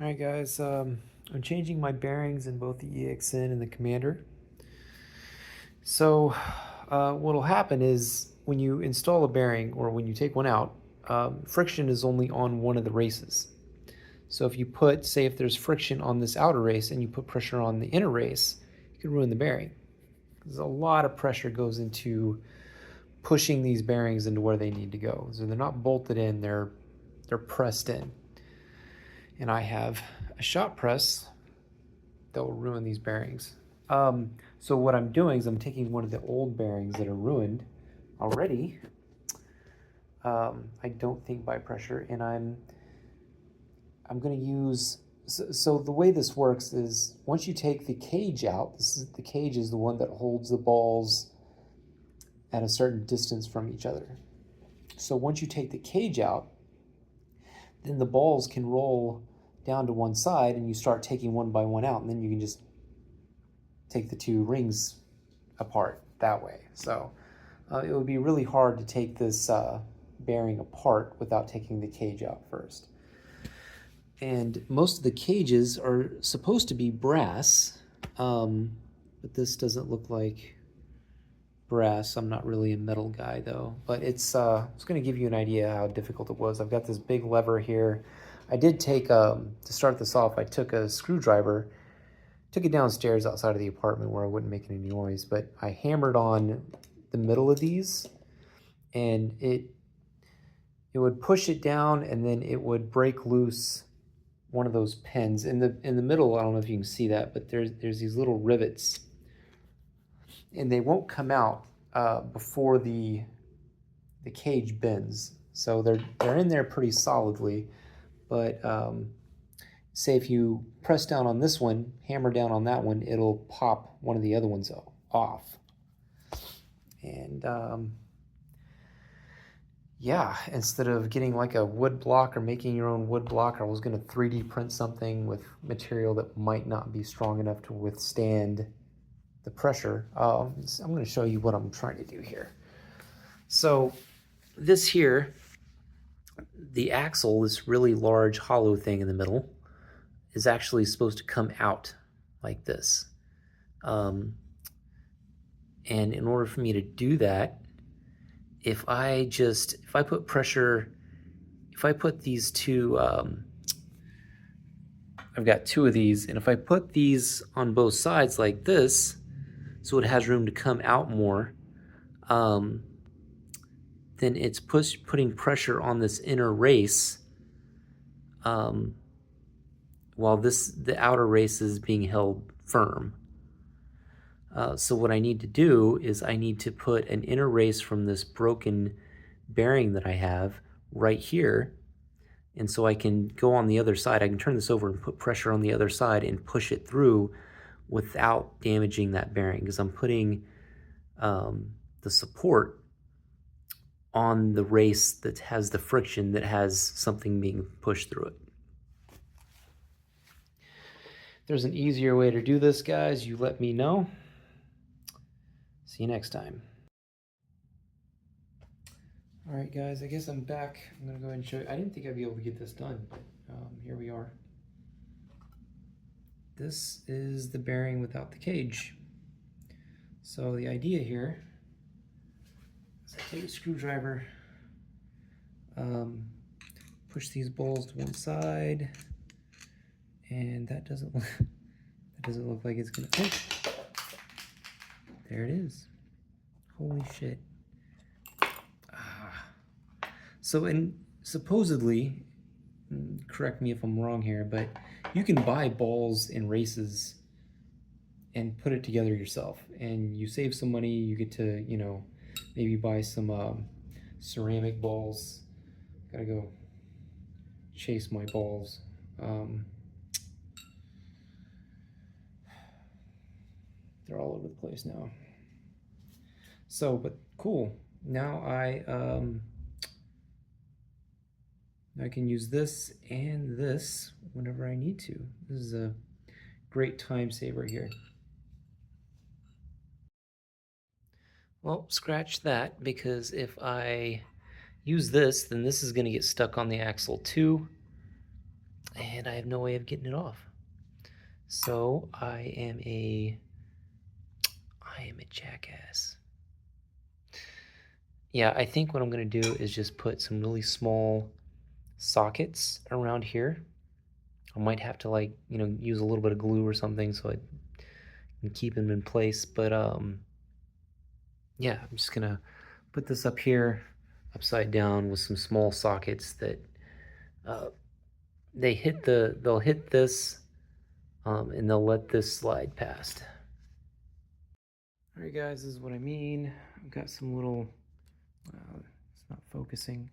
Alright guys, I'm changing my bearings in both the EXN and the Commander. So what'll happen is when you install a bearing or when you take one out, friction is only on one of the races. So if you put, say if there's friction on this outer race and you put pressure on the inner race, you could ruin the bearing. There's a lot of pressure goes into pushing these bearings into where they need to go. So they're not bolted in, they're pressed in. And I have a shot press that will ruin these bearings. So what I'm doing is I'm taking one of the old bearings that are ruined already. I don't think by pressure, and I'm going to use. So the way this works is once you take the cage out, the cage is the one that holds the balls at a certain distance from each other. So once you take the cage out, then the balls can roll down to one side and you start taking one by one out, and then you can just take the two rings apart that way. So it would be really hard to take this bearing apart without taking the cage out first. And most of the cages are supposed to be brass, but this doesn't look like brass. I'm not really a metal guy though, but it's going to give you an idea how difficult it was. I've got this big lever here. I did take, to start this off, I took a screwdriver, took it downstairs outside of the apartment where I wouldn't make any noise, but I hammered on the middle of these and it would push it down and then it would break loose one of those pins. In the middle, I don't know if you can see that, but there's these little rivets and they won't come out before the cage bends. So they're in there pretty solidly, but say if you press down on this one, hammer down on that one, it'll pop one of the other ones off. And yeah, instead of getting like a wood block or making your own wood block, I was going to 3D print something with material that might not be strong enough to withstand the pressure. I'm going to show you what I'm trying to do here. So this here, the axle, this really large hollow thing in the middle, is actually supposed to come out like this. And in order for me to do that, if I put pressure, if I put these two, I've got two of these, and if I put these on both sides like this, so it has room to come out more, then it's putting pressure on this inner race, while the outer race is being held firm. So what I need to do is I need to put an inner race from this broken bearing that I have right here. And so I can go on the other side. I can turn this over and put pressure on the other side and push it through without damaging that bearing, because I'm putting the support on the race that has the friction, that has something being pushed through it. If there's an easier way to do this, guys, you let me know. See you next time. All right, guys, I guess I'm back. I'm gonna go ahead and show you. I didn't think I'd be able to get this done, but here we are. This is the bearing without the cage. So the idea here is I take a screwdriver, push these balls to one side, and that doesn't look like it's gonna fit. There it is. Holy shit. So, and supposedly, correct me if I'm wrong here, but you can buy balls in races and put it together yourself, and you save some money. You get to, you know, maybe buy some ceramic balls. Gotta go chase my balls. They're all over the place now. So, but cool. Now I can use this and this whenever I need to. This is a great time saver here. Well, scratch that, because if I use this, then this is going to get stuck on the axle too. and I have no way of getting it off. So I am a jackass. Yeah, I think what I'm gonna do is just put some really small sockets around here. I might have to, like, use a little bit of glue or something so I can keep them in place. But yeah, I'm just gonna put this up here upside down with some small sockets that uh, they'll hit this, and they'll let this slide past. All right, guys, this is what I mean. I've got some little, it's not focusing,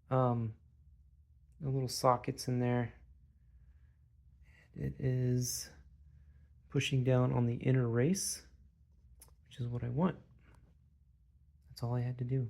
the little sockets in there. It is pushing down on the inner race, which is what I want. That's all I had to do.